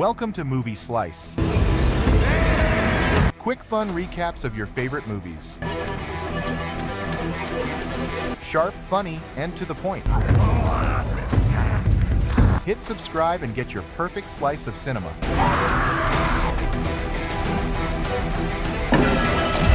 Welcome to Movie Slice. Quick fun recaps of your favorite movies. Sharp, funny, and to the point. Hit subscribe and get your perfect slice of cinema.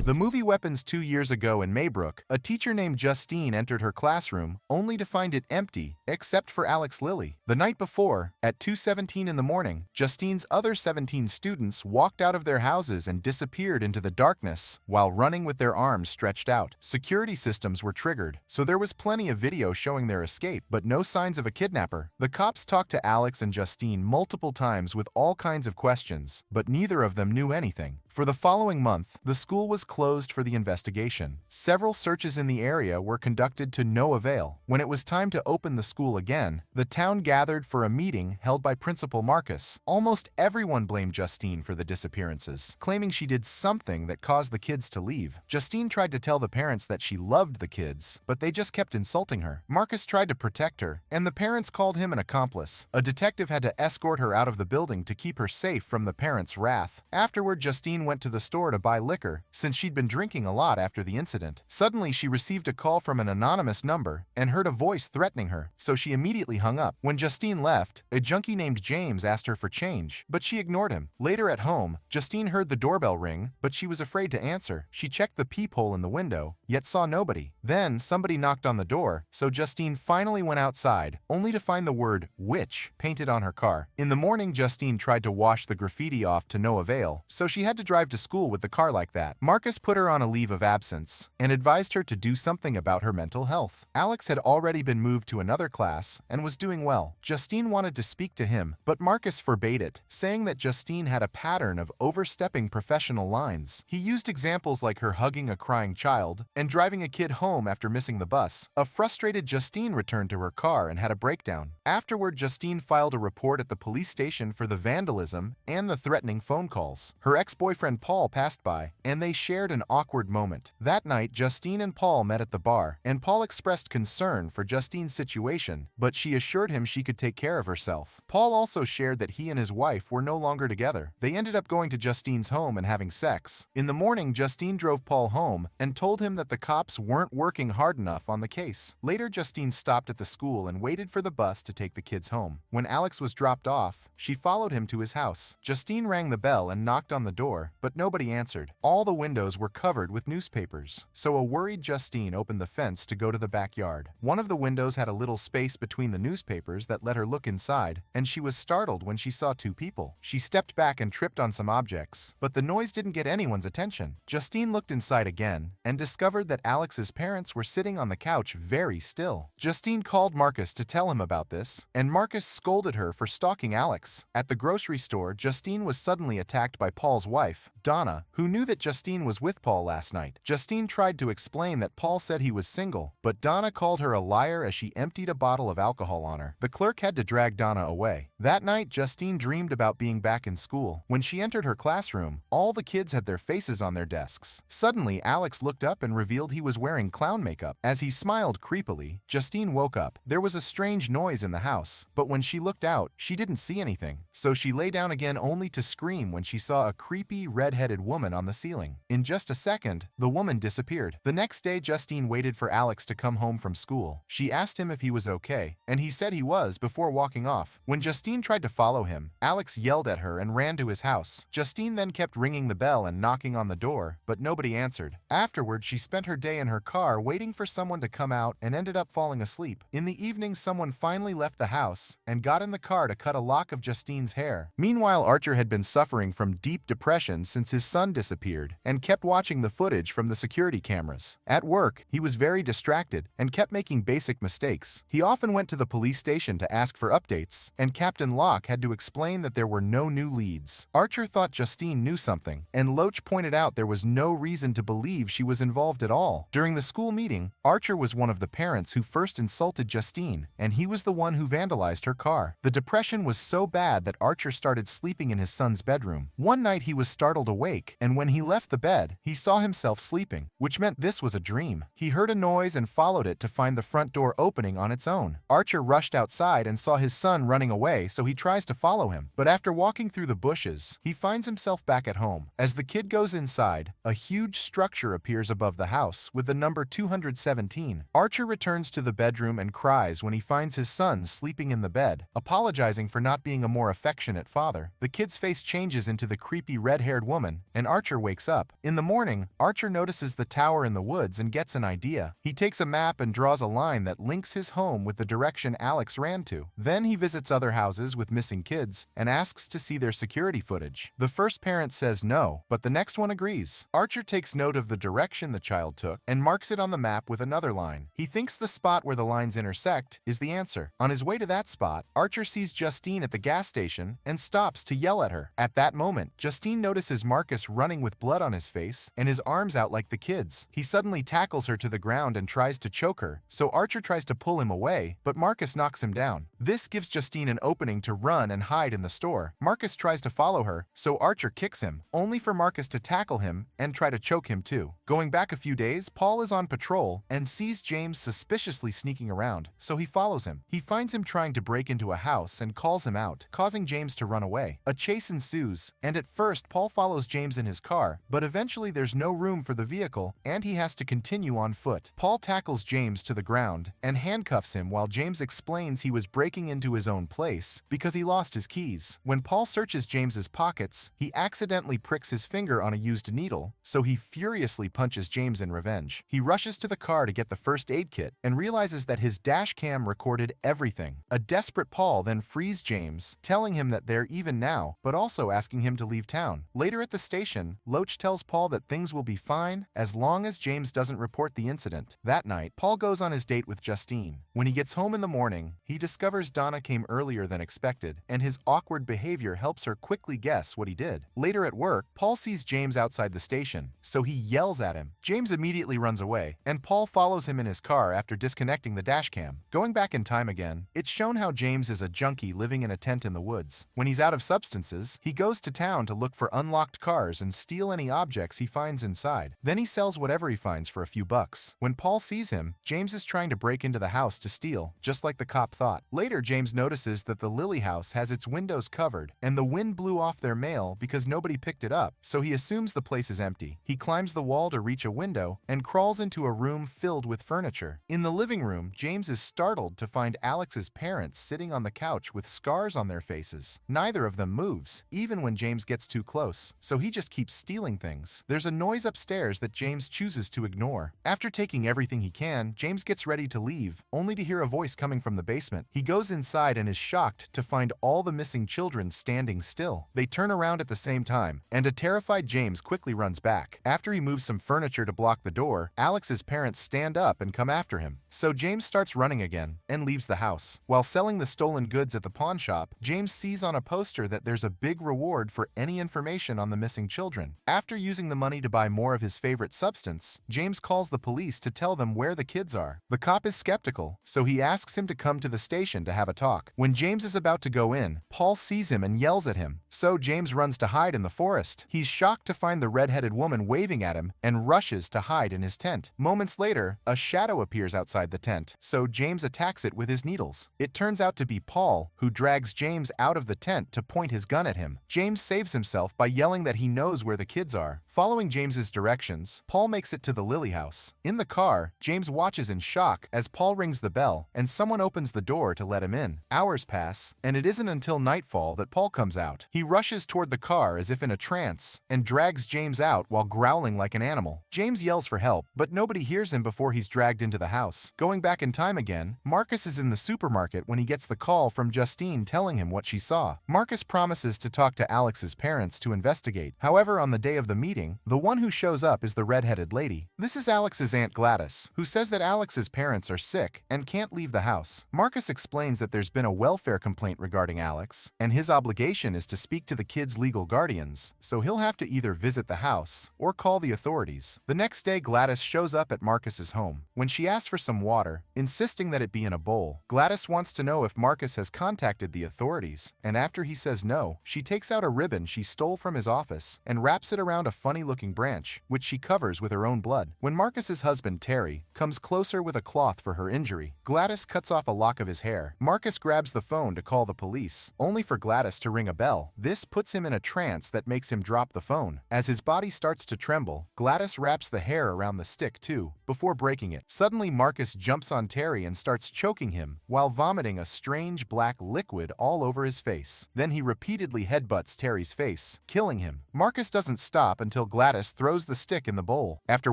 The movie Weapons 2 years ago in Maybrook, a teacher named Justine entered her classroom only to find it empty, except for Lilly. The night before, at 2:17 in the morning, Justine's other 17 students walked out of their houses and disappeared into the darkness while running with their arms stretched out. Security systems were triggered, so there was plenty of video showing their escape, but no signs of a kidnapper. The cops talked to Alex and Justine multiple times with all kinds of questions, but neither of them knew anything. For the following month, the school was closed for the investigation. Several searches in the area were conducted to no avail. When it was time to open the school again, the town gathered for a meeting held by Principal Marcus. Almost everyone blamed Justine for the disappearances, claiming she did something that caused the kids to leave. Justine tried to tell the parents that she loved the kids, but they just kept insulting her. Marcus tried to protect her, and the parents called him an accomplice. A detective had to escort her out of the building to keep her safe from the parents' wrath. Afterward, Justine went to the store to buy liquor, since she'd been drinking a lot after the incident. Suddenly, she received a call from an anonymous number and heard a voice threatening her, so she immediately hung up. When Justine left, a junkie named James asked her for change, but she ignored him. Later at home, Justine heard the doorbell ring, but she was afraid to answer. She checked the peephole in the window, yet saw nobody. Then, somebody knocked on the door, so Justine finally went outside, only to find the word witch painted on her car. In the morning, Justine tried to wash the graffiti off to no avail, so she had to drive to school with the car like that. Marcus put her on a leave of absence and advised her to do something about her mental health. Alex had already been moved to another class and was doing well. Justine wanted to speak to him, but Marcus forbade it, saying that Justine had a pattern of overstepping professional lines. He used examples like her hugging a crying child and driving a kid home after missing the bus. A frustrated Justine returned to her car and had a breakdown. Afterward, Justine filed a report at the police station for the vandalism and the threatening phone calls. Her ex-boyfriend Paul passed by, and they shared an awkward moment. That night, Justine and Paul met at the bar, and Paul expressed concern for Justine's situation, but she assured him she could take care of herself. Paul also shared that he and his wife were no longer together. They ended up going to Justine's home and having sex. In the morning, Justine drove Paul home and told him that the cops weren't working hard enough on the case. Later, Justine stopped at the school and waited for the bus to take the kids home. When Alex was dropped off, she followed him to his house. Justine rang the bell and knocked on the door, but nobody answered. All the windows were covered with newspapers, so a worried Justine opened the fence to go to the backyard. One of the windows had a little space between the newspapers that let her look inside, and she was startled when she saw two people. She stepped back and tripped on some objects, but the noise didn't get anyone's attention. Justine looked inside again and discovered that Alex's parents were sitting on the couch very still. Justine called Marcus to tell him about this, and Marcus scolded her for stalking Alex. At the grocery store, Justine was suddenly attacked by Paul's wife, Donna, who knew that Justine was with Paul last night. Justine tried to explain that Paul said he was single, but Donna called her a liar as she emptied a bottle of alcohol on her. The clerk had to drag Donna away. That night, Justine dreamed about being back in school. When she entered her classroom, all the kids had their faces on their desks. Suddenly, Alex looked up and revealed he was wearing clown makeup. As he smiled creepily, Justine woke up. There was a strange noise in the house, but when she looked out, she didn't see anything. So she lay down again only to scream when she saw a creepy, red-headed woman on the ceiling. In just a second, the woman disappeared. The next day, Justine waited for Alex to come home from school. She asked him if he was okay, and he said he was before walking off. When Justine tried to follow him, Alex yelled at her and ran to his house. Justine then kept ringing the bell and knocking on the door, but nobody answered. Afterward, she spent her day in her car waiting for someone to come out and ended up falling asleep. In the evening, someone finally left the house and got in the car to cut a lock of Justine's hair. Meanwhile, Archer had been suffering from deep depression since his son disappeared and kept watching the footage from the security cameras. At work, he was very distracted and kept making basic mistakes. He often went to the police station to ask for updates, and Captain Locke had to explain that there were no new leads. Archer thought Justine knew something, and Loach pointed out there was no reason to believe she was involved at all. During the school meeting, Archer was one of the parents who first insulted Justine, and he was the one who vandalized her car. The depression was so bad that Archer started sleeping in his son's bedroom. One night he was startled startled awake, and when he left the bed, he saw himself sleeping, which meant this was a dream. He heard a noise and followed it to find the front door opening on its own. Archer rushed outside and saw his son running away, so he tries to follow him. But after walking through the bushes, he finds himself back at home. As the kid goes inside, a huge structure appears above the house with the number 217. Archer returns to the bedroom and cries when he finds his son sleeping in the bed, apologizing for not being a more affectionate father. The kid's face changes into the creepy red-haired woman, and Archer wakes up. In the morning, Archer notices the tower in the woods and gets an idea. He takes a map and draws a line that links his home with the direction Alex ran to. Then he visits other houses with missing kids and asks to see their security footage. The first parent says no, but the next one agrees. Archer takes note of the direction the child took and marks it on the map with another line. He thinks the spot where the lines intersect is the answer. On his way to that spot, Archer sees Justine at the gas station and stops to yell at her. At that moment, Justine notices Marcus running with blood on his face and his arms out like the kids. He suddenly tackles her to the ground and tries to choke her, so Archer tries to pull him away, but Marcus knocks him down. This gives Justine an opening to run and hide in the store. Marcus tries to follow her, so Archer kicks him, only for Marcus to tackle him and try to choke him too. Going back a few days, Paul is on patrol and sees James suspiciously sneaking around, so he follows him. He finds him trying to break into a house and calls him out, causing James to run away. A chase ensues, and at first Paul follows James in his car, but eventually there's no room for the vehicle and he has to continue on foot. Paul tackles James to the ground and handcuffs him while James explains he was breaking into his own place because he lost his keys. When Paul searches James's pockets, he accidentally pricks his finger on a used needle, so he furiously punches James in revenge. He rushes to the car to get the first aid kit and realizes that his dash cam recorded everything. A desperate Paul then frees James, telling him that they're even now, but also asking him to leave town. Later at the station, Loach tells Paul that things will be fine as long as James doesn't report the incident. That night, Paul goes on his date with Justine. When he gets home in the morning, he discovers Donna came earlier than expected, and his awkward behavior helps her quickly guess what he did. Later at work, Paul sees James outside the station, so he yells at him. James immediately runs away, and Paul follows him in his car after disconnecting the dashcam. Going back in time again, it's shown how James is a junkie living in a tent in the woods. When he's out of substances, he goes to town to look for unlocked cars and steal any objects he finds inside. Then he sells whatever he finds for a few bucks. When Paul sees him, James is trying to break into the house to steal, just like the cop thought. Later, James notices that the Lilly house has its windows covered, and the wind blew off their mail because nobody picked it up, so he assumes the place is empty. He climbs the wall to reach a window and crawls into a room filled with furniture. In the living room, James is startled to find Alex's parents sitting on the couch with scars on their faces. Neither of them moves, even when James gets too close, so he just keeps stealing things. There's a noise upstairs that James chooses to ignore. After taking everything he can, James gets ready to leave, only to hear a voice coming from the basement. He goes inside and is shocked to find all the missing children standing still. They turn around at the same time, and a terrified James quickly runs back. After he moves some furniture to block the door, Alex's parents stand up and come after him. So James starts running again and leaves the house. While selling the stolen goods at the pawn shop, James sees on a poster that there's a big reward for any information on the missing children. After using the money to buy more of his favorite substance, James calls the police to tell them where the kids are. The cop is skeptical, so he asks him to come to the station to have a talk. When James is about to go in, Paul sees him and yells at him, so James runs to hide in the forest. He's shocked to find the red-headed woman waving at him and rushes to hide in his tent. Moments later, a shadow appears outside the tent, so James attacks it with his needles. It turns out to be Paul, who drags James out of the tent to point his gun at him. James saves himself by yelling that he knows where the kids are. Following James's directions, Paul makes it to the Lilly house. In the car, James watches in shock as Paul rings the bell and someone opens the door to let him in. Hours pass, and it isn't until nightfall that Paul comes out. He rushes toward the car as if in a trance and drags James out while growling like an animal. James yells for help, but nobody hears him before he's dragged into the house. Going back in time again, Marcus is in the supermarket when he gets the call from Justine telling him what she saw. Marcus promises to talk to Alex's parents to investigate. However, on the day of the meeting, the one who shows up is the red-headed lady. This is Alex's Aunt Gladys, who says that Alex's parents are sick and can't leave the house. Marcus explains explains that there's been a welfare complaint regarding Alex, and his obligation is to speak to the kid's legal guardians, so he'll have to either visit the house or call the authorities. The next day, Gladys shows up at Marcus's home. When she asks for some water, insisting that it be in a bowl, Gladys wants to know if Marcus has contacted the authorities, and after he says no, she takes out a ribbon she stole from his office and wraps it around a funny-looking branch, which she covers with her own blood. When Marcus's husband, Terry, comes closer with a cloth for her injury, Gladys cuts off a lock of his hair. Marcus grabs the phone to call the police, only for Gladys to ring a bell. This puts him in a trance that makes him drop the phone. As his body starts to tremble, Gladys wraps the hair around the stick too, before breaking it. Suddenly, Marcus jumps on Terry and starts choking him, while vomiting a strange black liquid all over his face. Then he repeatedly headbutts Terry's face, killing him. Marcus doesn't stop until Gladys throws the stick in the bowl. After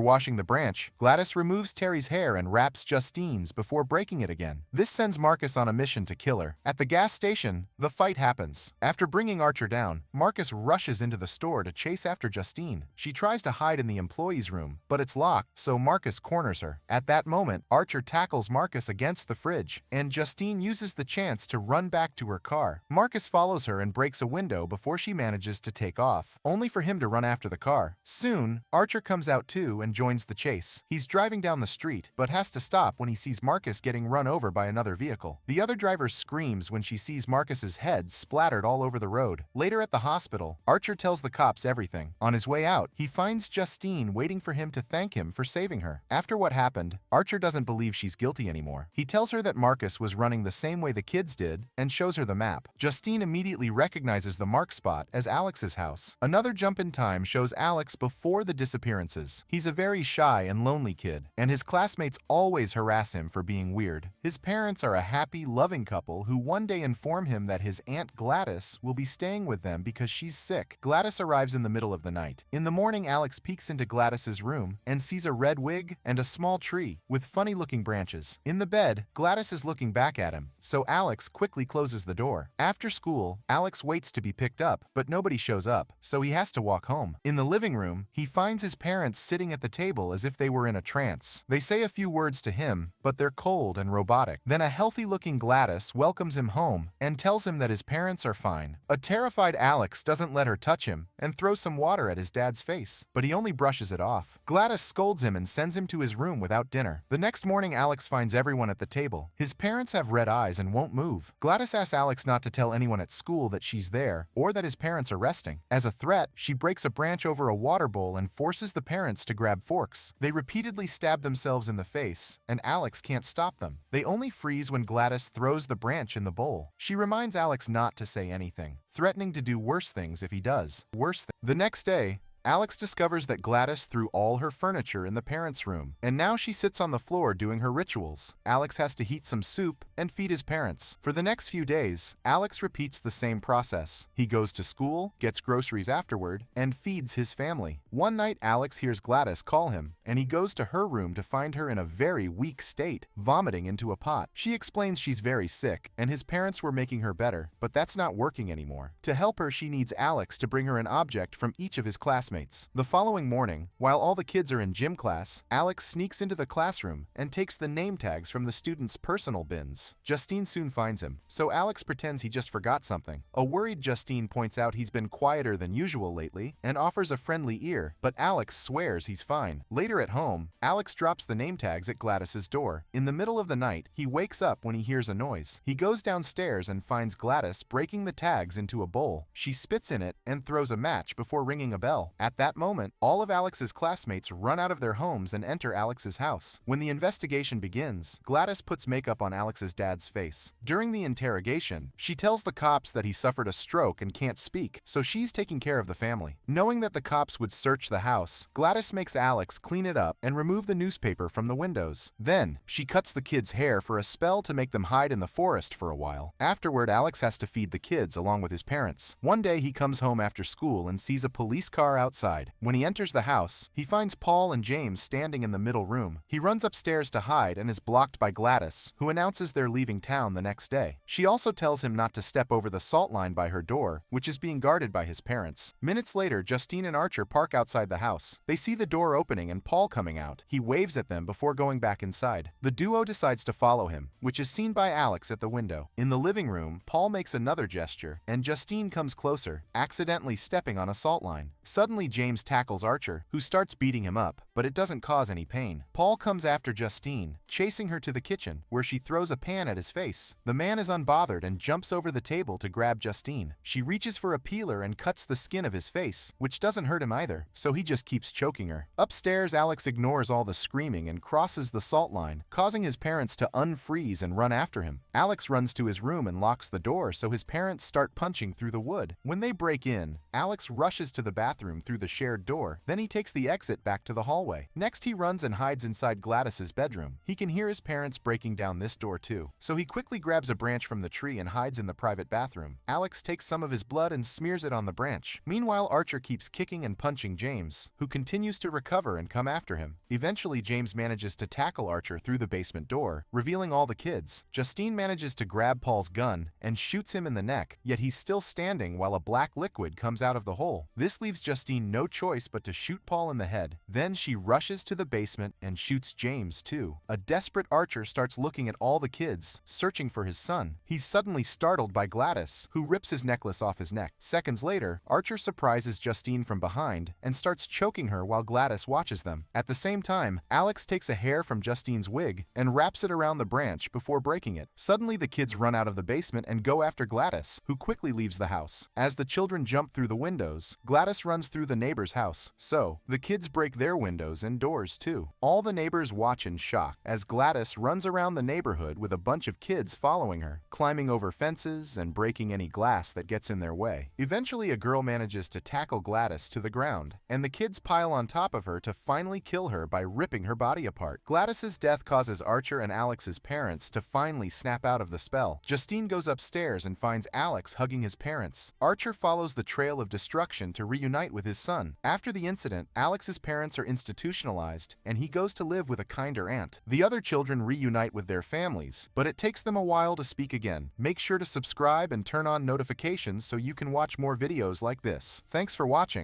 washing the branch, Gladys removes Terry's hair and wraps Justine's before breaking it again. This sends Marcus on a mission to kill her. At the gas station, the fight happens. After bringing Archer down, Marcus rushes into the store to chase after Justine. She tries to hide in the employee's room, but it's locked, so Marcus corners her. At that moment, Archer tackles Marcus against the fridge, and Justine uses the chance to run back to her car. Marcus follows her and breaks a window before she manages to take off, only for him to run after the car. Soon, Archer comes out too and joins the chase. He's driving down the street, but has to stop when he sees Marcus getting run over by another vehicle. The other driver screams when she sees Marcus's head splattered all over the road. Later at the hospital, Archer tells the cops everything. On his way out, he finds Justine waiting for him to thank him for saving her. After what happened, Archer doesn't believe she's guilty anymore. He tells her that Marcus was running the same way the kids did and shows her the map. Justine immediately recognizes the mark spot as Alex's house. Another jump in time shows Alex before the disappearances. He's a very shy and lonely kid, and his classmates always harass him for being weird. His parents are a happy, loving couple who one day inform him that his Aunt Gladys will be staying with them because she's sick. Gladys arrives in the middle of the night. In the morning, Alex peeks into Gladys's room and sees a red wig and a small tree with funny-looking branches. In the bed, Gladys is looking back at him, so Alex quickly closes the door. After school, Alex waits to be picked up, but nobody shows up, so he has to walk home. In the living room, he finds his parents sitting at the table as if they were in a trance. They say a few words to him, but they're cold and robotic. Then a healthy-looking Gladys welcomes him home and tells him that his parents are fine. A terrified Alex doesn't let her touch him and throws some water at his dad's face, but he only brushes it off. Gladys scolds him and sends him to his room without dinner. The next morning, Alex finds everyone at the table. His parents have red eyes and won't move. Gladys asks Alex not to tell anyone at school that she's there or that his parents are resting. As a threat, she breaks a branch over a water bowl and forces the parents to grab forks. They repeatedly stab themselves in the face, and Alex can't stop them. They only freeze when Gladys throws the branch in the bowl. She reminds Alex not to say anything, threatening to do worse things if he does. The next day, Alex discovers that Gladys threw all her furniture in the parents' room, and now she sits on the floor doing her rituals. Alex has to heat some soup and feed his parents. For the next few days, Alex repeats the same process. He goes to school, gets groceries afterward, and feeds his family. One night, Alex hears Gladys call him, and he goes to her room to find her in a very weak state, vomiting into a pot. She explains she's very sick, and his parents were making her better, but that's not working anymore. To help her, she needs Alex to bring her an object from each of his classmates. The following morning, while all the kids are in gym class, Alex sneaks into the classroom and takes the name tags from the students' personal bins. Justine soon finds him, so Alex pretends he just forgot something. A worried Justine points out he's been quieter than usual lately and offers a friendly ear, but Alex swears he's fine. Later at home, Alex drops the name tags at Gladys's door. In the middle of the night, he wakes up when he hears a noise. He goes downstairs and finds Gladys breaking the tags into a bowl. She spits in it and throws a match before ringing a bell. At that moment, all of Alex's classmates run out of their homes and enter Alex's house. When the investigation begins, Gladys puts makeup on Alex's dad's face. During the interrogation, she tells the cops that he suffered a stroke and can't speak, so she's taking care of the family. Knowing that the cops would search the house, Gladys makes Alex clean it up and remove the newspaper from the windows. Then, she cuts the kids' hair for a spell to make them hide in the forest for a while. Afterward, Alex has to feed the kids along with his parents. One day, he comes home after school and sees a police car outside outside. When he enters the house, he finds Paul and James standing in the middle room. He runs upstairs to hide and is blocked by Gladys, who announces they're leaving town the next day. She also tells him not to step over the salt line by her door, which is being guarded by his parents. Minutes later, Justine and Archer park outside the house. They see the door opening and Paul coming out. He waves at them before going back inside. The duo decides to follow him, which is seen by Alex at the window. In the living room, Paul makes another gesture, and Justine comes closer, accidentally stepping on a salt line. Suddenly, James tackles Archer, who starts beating him up, but it doesn't cause any pain. Paul comes after Justine, chasing her to the kitchen, where she throws a pan at his face. The man is unbothered and jumps over the table to grab Justine. She reaches for a peeler and cuts the skin of his face, which doesn't hurt him either, so he just keeps choking her. Upstairs, Alex ignores all the screaming and crosses the salt line, causing his parents to unfreeze and run after him. Alex runs to his room and locks the door, so his parents start punching through the wood. When they break in, Alex rushes to the bathroom through the shared door. Then he takes the exit back to the hallway. Next, he runs and hides inside Gladys's bedroom. He can hear his parents breaking down this door too, so he quickly grabs a branch from the tree and hides in the private bathroom. Alex takes some of his blood and smears it on the branch. Meanwhile, Archer keeps kicking and punching James, who continues to recover and come after him. Eventually, James manages to tackle Archer through the basement door, revealing all the kids. Justine manages to grab Paul's gun and shoots him in the neck, yet he's still standing while a black liquid comes out of the hole. This leaves Justine no choice but to shoot Paul in the head. Then she rushes to the basement and shoots James too. A desperate Archer starts looking at all the kids, searching for his son. He's suddenly startled by Gladys, who rips his necklace off his neck. Seconds later, Archer surprises Justine from behind and starts choking her while Gladys watches them. At the same time, Alex takes a hair from Justine's wig and wraps it around the branch before breaking it. Suddenly, the kids run out of the basement and go after Gladys, who quickly leaves the house. As the children jump through the windows, Gladys runs through the neighbor's house, so the kids break their windows and doors too. All the neighbors watch in shock as Gladys runs around the neighborhood with a bunch of kids following her, climbing over fences and breaking any glass that gets in their way. Eventually, a girl manages to tackle Gladys to the ground, and the kids pile on top of her to finally kill her by ripping her body apart. Gladys's death causes Archer and Alex's parents to finally snap out of the spell. Justine goes upstairs and finds Alex hugging his parents. Archer follows the trail of destruction to reunite with his son. After the incident, Alex's parents are institutionalized, and he goes to live with a kinder aunt. The other children reunite with their families, but it takes them a while to speak again. Make sure to subscribe and turn on notifications so you can watch more videos like this. Thanks for watching.